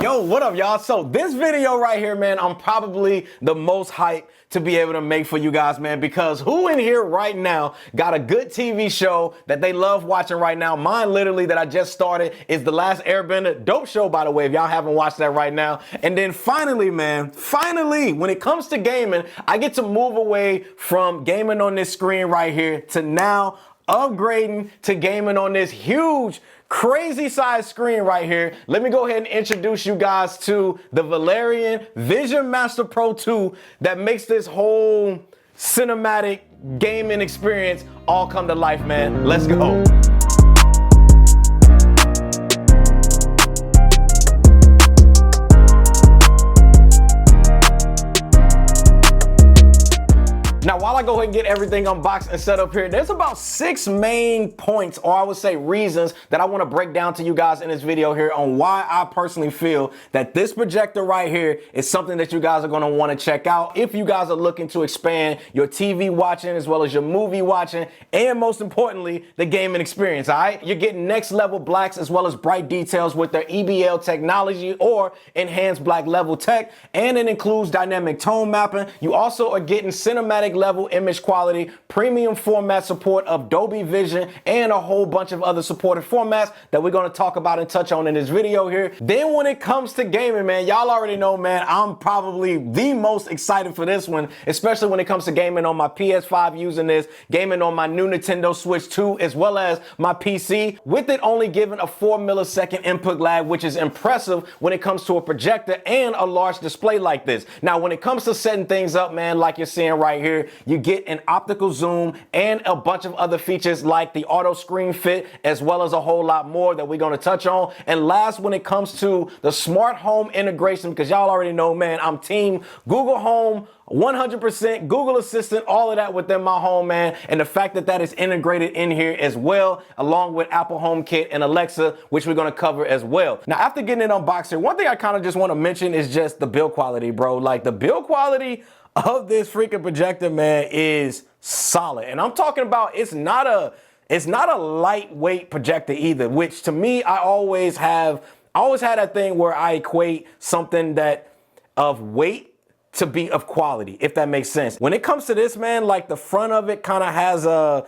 Yo, what up, y'all? So this video right here, man, I'm probably the most hyped to be able to make for you guys, man, because who in here right now got a good TV show that they love watching right now? Mine, literally, that I just started is The Last Airbender. Dope show, by the way, if y'all haven't watched that right now. And then finally, man, when it comes to gaming, I get to move away from gaming on this screen right here to now upgrading to gaming on this huge, crazy size screen right here. Let me go ahead and introduce you guys to the Valerion VisionMaster Pro 2 that makes this whole cinematic gaming experience all come to life, man. Let's go. Now, while I go ahead and get everything unboxed and set up here, there's about 6 main points, or I would say reasons, that I want to break down to you guys in this video here on why I personally feel that this projector right here is something that you guys are going to want to check out if you guys are looking to expand your TV watching as well as your movie watching, and most importantly, the gaming experience, all right? You're getting next level blacks as well as bright details with their EBL technology or enhanced black level tech, and it includes dynamic tone mapping. You also are getting cinematic level image quality, premium format support of Dolby Vision, and a whole bunch of other supported formats that we're going to talk about and touch on in this video here. Then when it comes to gaming, man, y'all already know, man, I'm probably the most excited for this one, especially when it comes to gaming on my PS5 using this, gaming on my new Nintendo Switch 2, as well as my PC, with it only giving a 4 millisecond input lag, which is impressive when it comes to a projector and a large display like this. Now, when it comes to setting things up, man, like you're seeing right here, you get an optical zoom and a bunch of other features like the auto screen fit, as well as a whole lot more that we're going to touch on. And last, when it comes to the smart home integration, because y'all already know, man, I'm team Google Home 100%, Google Assistant, all of that within my home, man. And the fact that that is integrated in here as well, along with Apple HomeKit and Alexa, which we're going to cover as well. Now, after getting it unboxed here, one thing I kind of just want to mention is just the build quality, bro. Like, the build quality of this freaking projector, man, is solid. And I'm talking about it's not a lightweight projector either, which to me, I always had that thing where I equate something that of weight to be of quality, if that makes sense. When it comes to this, man, like the front of it kind of has a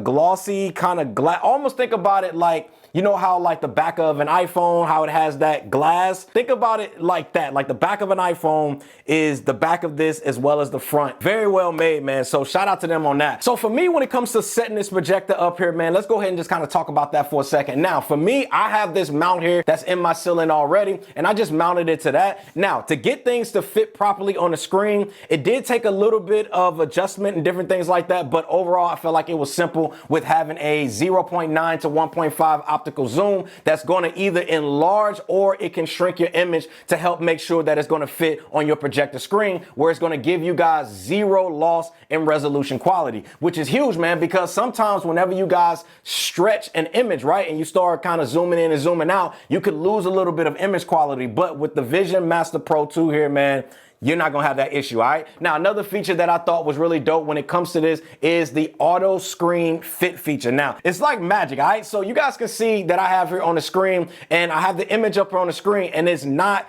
glossy kind of glass. Almost think about it like, you know how like the back of an iPhone, how it has that glass? Think about it like that. Like the back of an iPhone is the back of this as well as the front. Very well made, man. So shout out to them on that. So for me, when it comes to setting this projector up here, man, let's go ahead and just kind of talk about that for a second. Now, for me, I have this mount here that's in my ceiling already, and I just mounted it to that. Now, to get things to fit properly on the screen, it did take a little bit of adjustment and different things like that, but overall, I felt like it was simple with having a 0.9 to 1.5 optical zoom that's going to either enlarge or it can shrink your image to help make sure that it's going to fit on your projector screen, where it's going to give you guys zero loss in resolution quality, which is huge, man, because sometimes whenever you guys stretch an image, right, and you start kind of zooming in and zooming out, you could lose a little bit of image quality. But with the VisionMaster Pro 2 here, man, you're not gonna have that issue, all right? Now, another feature that I thought was really dope when it comes to this is the auto screen fit feature. Now, it's like magic, all right? So you guys can see that I have here on the screen, and I have the image up on the screen, and it's not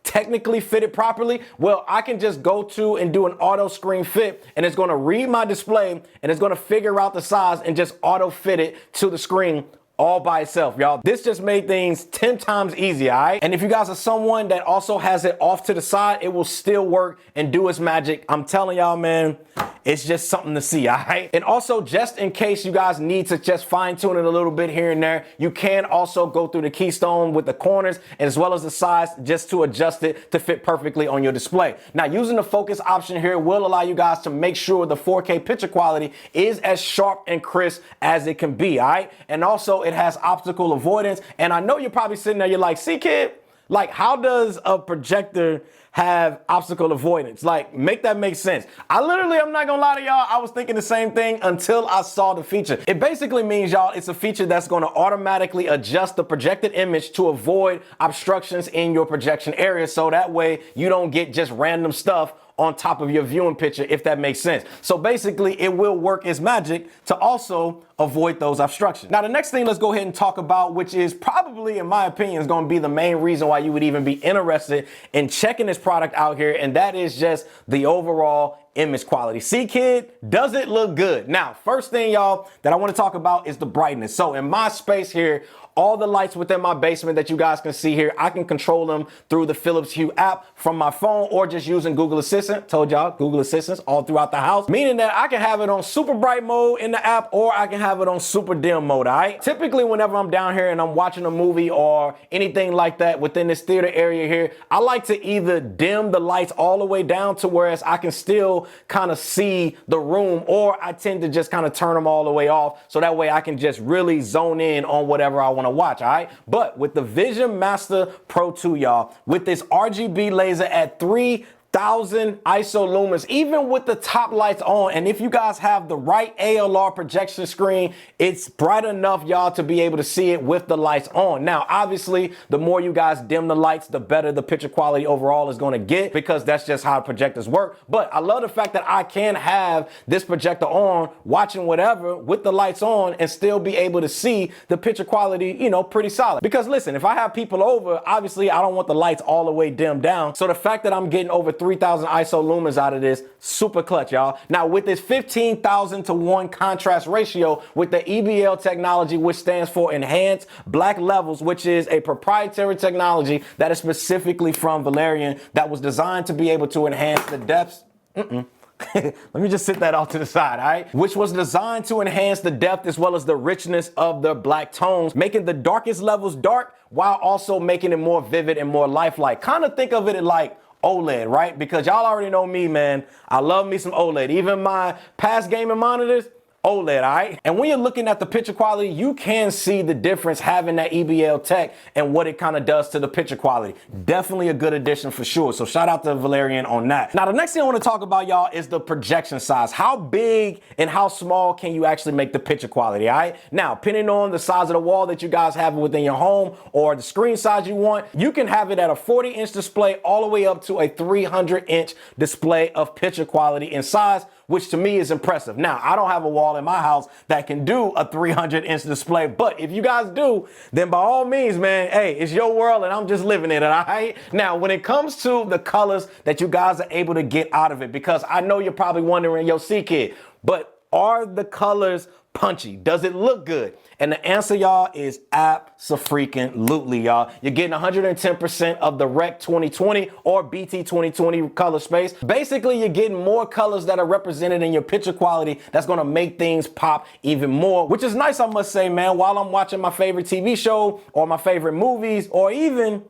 technically fitted properly. Well, I can just go to and do an auto screen fit, and it's gonna read my display, and it's gonna figure out the size and just auto fit it to the screen all by itself, y'all. This just made things 10 times easier, all right? And if you guys are someone that also has it off to the side, it will still work and do its magic. I'm telling y'all, man, it's just something to see, all right? And also, just in case you guys need to just fine tune it a little bit here and there, you can also go through the keystone with the corners as well as the sides just to adjust it to fit perfectly on your display. Now, using the focus option here will allow you guys to make sure the 4K picture quality is as sharp and crisp as it can be, all right? And also, it has optical avoidance. And I know you're probably sitting there, you're like, CKid, like, how does a projector have obstacle avoidance? Like, make that make sense. I'm not gonna lie to y'all, I was thinking the same thing until I saw the feature. It basically means, y'all, it's a feature that's gonna automatically adjust the projected image to avoid obstructions in your projection area, so that way you don't get just random stuff on top of your viewing picture, if that makes sense. So basically, it will work its magic to also avoid those obstructions. Now, the next thing let's go ahead and talk about, which is probably, in my opinion, is going to be the main reason why you would even be interested in checking this product out here, and that is just the overall image quality. CKid, does it look good? Now, first thing, y'all, that I want to talk about is the brightness. So in my space here, all the lights within my basement that you guys can see here, I can control them through the Philips Hue app from my phone or just using Google Assistant. Told y'all, Google Assistants all throughout the house, meaning that I can have it on super bright mode in the app or I can have it on super dim mode, all right? Typically, whenever I'm down here and I'm watching a movie or anything like that within this theater area here, I like to either dim the lights all the way down to whereas I can still kind of see the room, or I tend to just kind of turn them all the way off so that way I can just really zone in on whatever I want to watch, all right? But with the VisionMaster Pro 2, y'all, with this RGB laser at 3,000 ISO lumens, even with the top lights on, and if you guys have the right ALR projection screen, it's bright enough, y'all, to be able to see it with the lights on. Now, obviously, the more you guys dim the lights, the better the picture quality overall is going to get, because that's just how projectors work. But I love the fact that I can have this projector on, watching whatever with the lights on, and still be able to see the picture quality, you know, pretty solid. Because listen, if I have people over, obviously I don't want the lights all the way dimmed down. So the fact that I'm getting over 3,000 ISO lumens out of this, super clutch, y'all. Now, with this 15,000 to 1 contrast ratio with the EBL technology, which stands for Enhanced Black Levels, which is a proprietary technology that is specifically from Valerion that was designed to be able to enhance the depths. Let me just sit that off to the side, all right? Which was designed to enhance the depth as well as the richness of the black tones, making the darkest levels dark while also making it more vivid and more lifelike. Kind of think of it like OLED, right? Because y'all already know me, man. I love me some OLED. Even my past gaming monitors, OLED, all right? And when you're looking at the picture quality, you can see the difference having that EBL tech and what it kind of does to the picture quality. Definitely a good addition for sure. So shout out to Valerion on that. Now, the next thing I want to talk about, y'all, is the projection size. How big and how small can you actually make the picture quality, all right? Now, depending on the size of the wall that you guys have within your home or the screen size you want, you can have it at a 40-inch display all the way up to a 300-inch display of picture quality in size, which to me is impressive. Now, I don't have a wall in my house that can do a 300-inch display, but if you guys do, then by all means, man, hey, it's your world and I'm just living in it, all right? Now, when it comes to the colors that you guys are able to get out of it, because I know you're probably wondering, yo, CKid, but are the colors punchy? Does it look good? And the answer, y'all, is abso-freaking-lutely, y'all. You're getting 110% of the Rec 2020 or BT 2020 color space. Basically, you're getting more colors that are represented in your picture quality that's gonna make things pop even more, which is nice, I must say, man, while I'm watching my favorite TV show or my favorite movies or even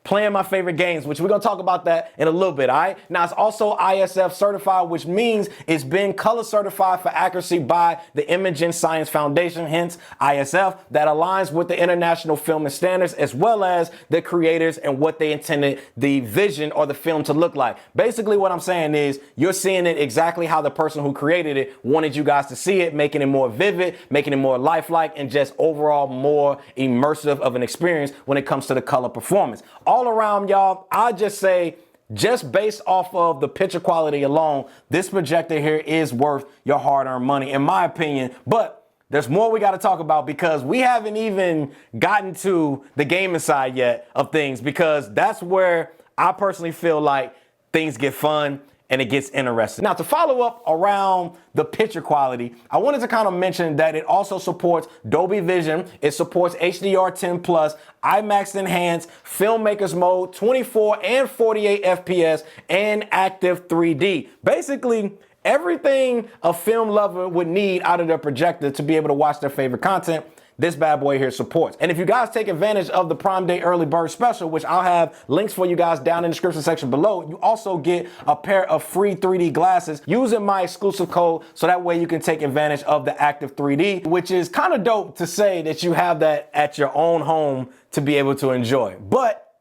playing my favorite games, which we're gonna talk about that in a little bit, all right? Now, it's also ISF certified, which means it's been color certified for accuracy by the Imaging Science Foundation, hence ISF, that aligns with the international film and standards as well as the creators and what they intended the vision or the film to look like. Basically, what I'm saying is you're seeing it exactly how the person who created it wanted you guys to see it, making it more vivid, making it more lifelike, and just overall more immersive of an experience when it comes to the color performance. All around, y'all, I just say, just based off of the picture quality alone, this projector here is worth your hard-earned money, in my opinion. But there's more we got to talk about because we haven't even gotten to the gaming side yet of things, because that's where I personally feel like things get fun and it gets interesting. Now, to follow up around the picture quality, I wanted to kind of mention that it also supports Dolby Vision. It supports HDR10+, IMAX Enhanced, Filmmakers Mode, 24 and 48 FPS, and Active 3D. Basically, everything a film lover would need out of their projector to be able to watch their favorite content, this bad boy here supports. And if you guys take advantage of the Prime Day Early Bird Special, which I'll have links for you guys down in the description section below, you also get a pair of free 3D glasses using my exclusive code, so that way you can take advantage of the Active 3D, which is kind of dope to say that you have that at your own home to be able to enjoy. But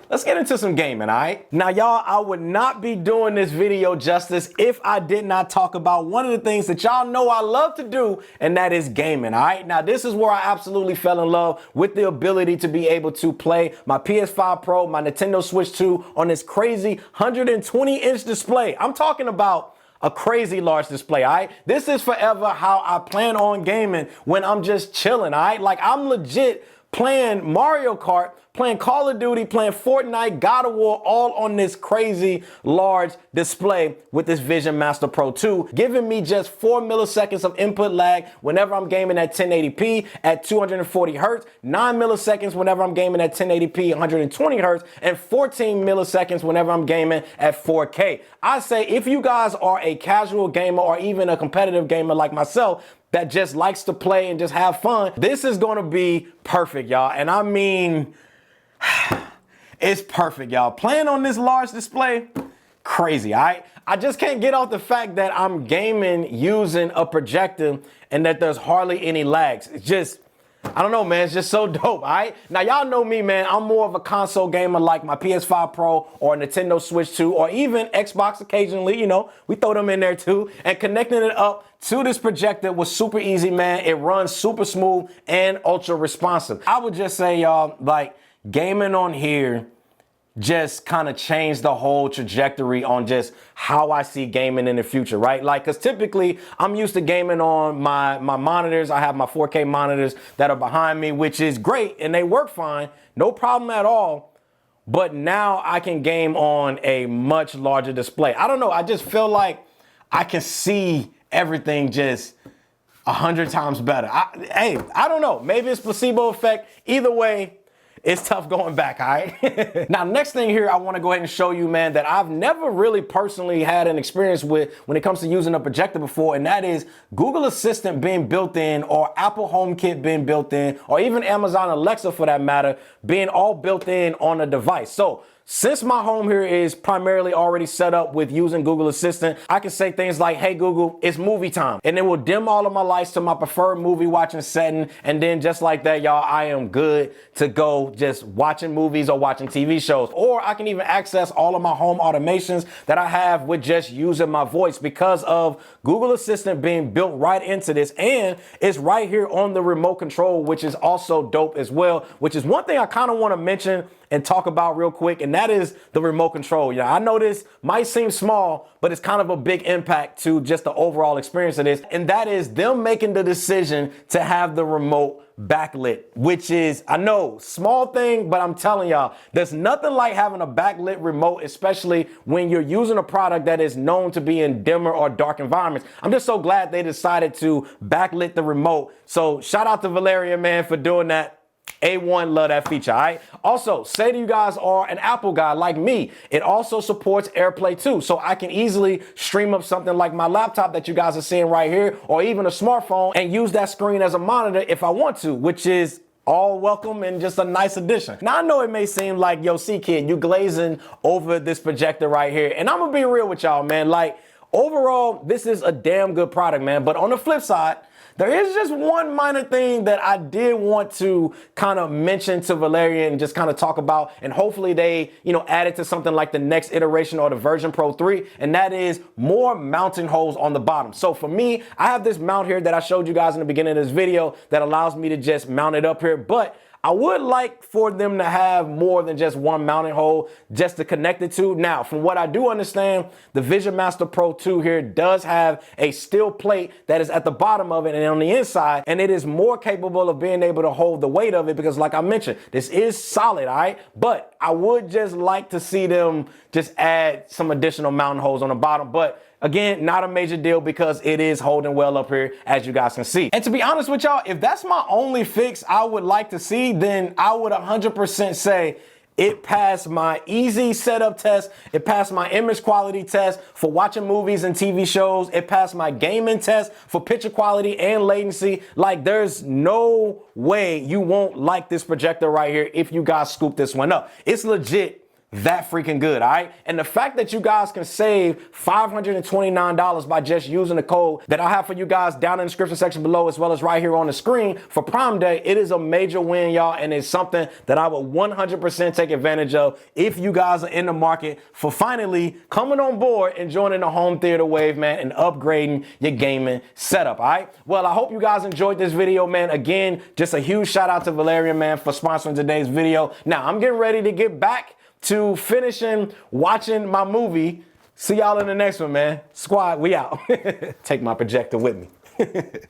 let's get into some gaming, all right? Now, y'all, I would not be doing this video justice if I did not talk about one of the things that y'all know I love to do, and that is gaming, all right? Now, this is where I absolutely fell in love with the ability to be able to play my PS5 Pro, my Nintendo Switch 2 on this crazy 120-inch display. I'm talking about a crazy large display, all right? This is forever how I plan on gaming when I'm just chilling, all right? Like, I'm legit playing Mario Kart, playing Call of Duty, playing Fortnite, God of War, all on this crazy large display with this VisionMaster Pro 2, giving me just 4 milliseconds of input lag whenever I'm gaming at 1080p at 240 hertz, 9 milliseconds whenever I'm gaming at 1080p 120 hertz, and 14 milliseconds whenever I'm gaming at 4K. I say if you guys are a casual gamer or even a competitive gamer like myself that just likes to play and just have fun, this is gonna be perfect, y'all. And I mean, it's perfect, y'all. Playing on this large display, crazy, all right? I just can't get off the fact that I'm gaming using a projector and that there's hardly any lags. It's just, I don't know, man. It's just so dope, all right? Now, y'all know me, man. I'm more of a console gamer like my PS5 Pro or Nintendo Switch 2 or even Xbox occasionally, you know. We throw them in there too. And connecting it up to this projector was super easy, man. It runs super smooth and ultra responsive. I would just say, y'all, like, gaming on here just kind of changed the whole trajectory on just how I see gaming in the future, right? Like, because typically I'm used to gaming on my monitors. I have my 4K monitors that are behind me, which is great, and they work fine, no problem at all. But now I can game on a much larger display. I don't know, I just feel like I can see everything just 100 times better. I don't know, maybe it's placebo effect. Either way, it's tough going back, all right? Now, next thing here, I want to go ahead and show you, man, that I've never really personally had an experience with when it comes to using a projector before, and that is Google Assistant being built in, or Apple HomeKit being built in, or even Amazon Alexa, for that matter, being all built in on a device. So, since my home here is primarily already set up with using Google Assistant, I can say things like, hey Google, it's movie time. And it will dim all of my lights to my preferred movie watching setting. And then just like that, y'all, I am good to go just watching movies or watching TV shows. Or I can even access all of my home automations that I have with just using my voice because of Google Assistant being built right into this. And it's right here on the remote control, which is also dope as well, which is one thing I kind of want to mention and talk about real quick, and that is the remote control. Yeah, I know this might seem small, but it's kind of a big impact to just the overall experience of this, and that is them making the decision to have the remote backlit, which is, I know, small thing, but I'm telling y'all, there's nothing like having a backlit remote, especially when you're using a product that is known to be in dimmer or dark environments. I'm just so glad they decided to backlit the remote. So shout out to Valerion, man, for doing that. A1, love that feature, all right? Also, say you guys are an Apple guy like me, it also supports AirPlay too, so I can easily stream up something like my laptop that you guys are seeing right here, or even a smartphone, and use that screen as a monitor if I want to, which is all welcome and just a nice addition. Now, I know it may seem like, yo, CKid, you glazing over this projector right here, and I'm gonna be real with y'all, man. Like, overall, this is a damn good product, man, but on the flip side, there is just one minor thing that I did want to kind of mention to Valerion and just kind of talk about, and hopefully they, you know, add it to something like the next iteration or the version Pro 3, and that is more mounting holes on the bottom. So for me, I have this mount here that I showed you guys in the beginning of this video that allows me to just mount it up here, but I would like for them to have more than just one mounting hole just to connect it to. Now, from what I do understand, the VisionMaster Pro 2 here does have a steel plate that is at the bottom of it and on the inside, and it is more capable of being able to hold the weight of it because, like I mentioned, this is solid, all right? But I would just like to see them just add some additional mounting holes on the bottom, but again, not a major deal because it is holding well up here, as you guys can see. And to be honest with y'all, if that's my only fix I would like to see, then I would 100% say it passed my easy setup test. It passed my image quality test for watching movies and TV shows. It passed my gaming test for picture quality and latency. Like, there's no way you won't like this projector right here if you guys scoop this one up. It's legit that freaking good, all right? And the fact that you guys can save $529 by just using the code that I have for you guys down in the description section below, as well as right here on the screen for Prime Day, it is a major win, y'all, and it's something that I would 100% take advantage of if you guys are in the market for finally coming on board and joining the home theater wave, man, and upgrading your gaming setup, all right? Well, I hope you guys enjoyed this video, man. Again, just a huge shout out to Valerion, man, for sponsoring today's video. Now, I'm getting ready to get back to finishing watching my movie. See y'all in the next one, man. Squad, we out. Take my projector with me.